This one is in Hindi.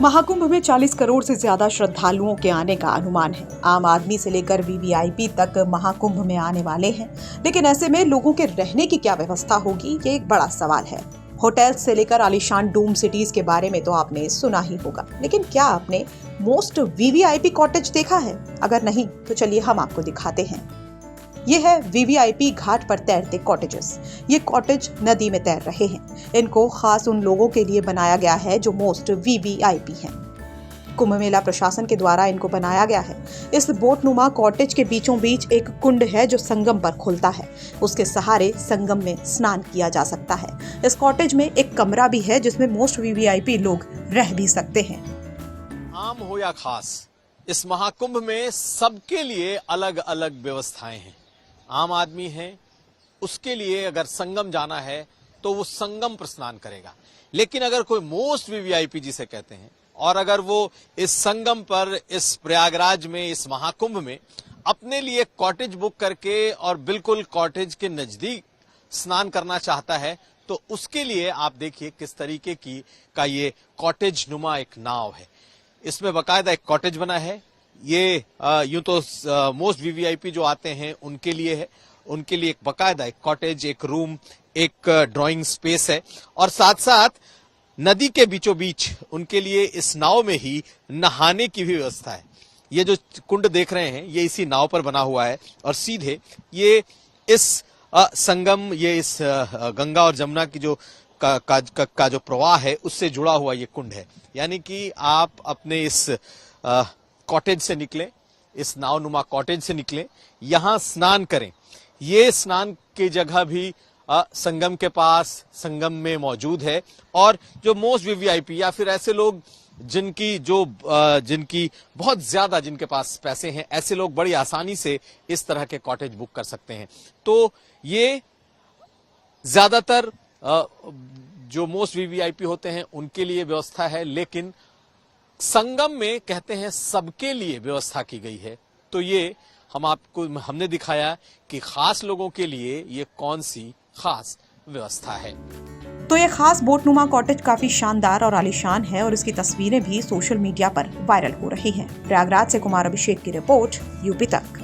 महाकुंभ में 40 करोड़ से ज्यादा श्रद्धालुओं के आने का अनुमान है। आम आदमी से लेकर वीवीआईपी तक महाकुंभ में आने वाले हैं, लेकिन ऐसे में लोगों के रहने की क्या व्यवस्था होगी, ये एक बड़ा सवाल है। होटल से लेकर आलीशान डोम सिटीज के बारे में तो आपने सुना ही होगा, लेकिन क्या आपने मोस्ट वीवीआईपी कॉटेज देखा है? अगर नहीं तो चलिए हम आपको दिखाते हैं। ये है वीवीआईपी घाट पर तैरते कॉटेजेस। ये कॉटेज नदी में तैर रहे हैं। इनको खास उन लोगों के लिए बनाया गया है जो मोस्ट वीवीआईपी हैं। कुंभ मेला प्रशासन के द्वारा इनको बनाया गया है। इस बोटनुमा कॉटेज के बीचों बीच एक कुंड है जो संगम पर खुलता है। उसके सहारे संगम में स्नान किया जा सकता है। इस कॉटेज में एक कमरा भी है जिसमें मोस्ट वीवीआईपी लोग रह भी सकते हैं। आम हो या खास, इस महाकुंभ में सबके लिए अलग अलग व्यवस्थाएं हैं। आम आदमी है, उसके लिए अगर संगम जाना है तो वो संगम पर स्नान करेगा। लेकिन अगर कोई मोस्ट वीवीआईपी जिसे कहते हैं, और अगर वो इस संगम पर, इस प्रयागराज में, इस महाकुंभ में अपने लिए कॉटेज बुक करके और बिल्कुल कॉटेज के नजदीक स्नान करना चाहता है, तो उसके लिए आप देखिए किस तरीके का ये कॉटेज नुमा एक नाव है। इसमें बाकायदा एक कॉटेज बना है। ये यूं तो मोस्ट वीवीआईपी जो आते हैं उनके लिए है, उनके लिए एक बाकायदा एक कॉटेज, एक रूम, एक ड्राइंग स्पेस है, और साथ साथ नदी के बीचों बीच उनके लिए इस नाव में ही नहाने की भी व्यवस्था है। ये जो कुंड देख रहे हैं ये इसी नाव पर बना हुआ है, और सीधे ये इस संगम, ये इस गंगा और जमुना की जो का जो प्रवाह है उससे जुड़ा हुआ ये कुंड है। यानी कि आप अपने इस कॉटेज से निकले, इस नावनुमा कॉटेज से निकले, यहां स्नान करें। ये स्नान की जगह भी संगम के पास, संगम में मौजूद है, और जो मोस्ट वीवीआईपी या फिर ऐसे लोग जिनकी बहुत ज्यादा, जिनके पास पैसे हैं, ऐसे लोग बड़ी आसानी से इस तरह के कॉटेज बुक कर सकते हैं। तो ये ज्यादातर जो मोस्ट वीवीआईपी होते हैं उनके लिए व्यवस्था है, लेकिन संगम में कहते हैं सबके लिए व्यवस्था की गई है। तो ये हमने दिखाया कि खास लोगों के लिए ये कौन सी खास व्यवस्था है। तो ये खास बोटनुमा कॉटेज काफी शानदार और आलीशान है, और इसकी तस्वीरें भी सोशल मीडिया पर वायरल हो रही हैं। प्रयागराज से कुमार अभिषेक की रिपोर्ट, यूपी तक।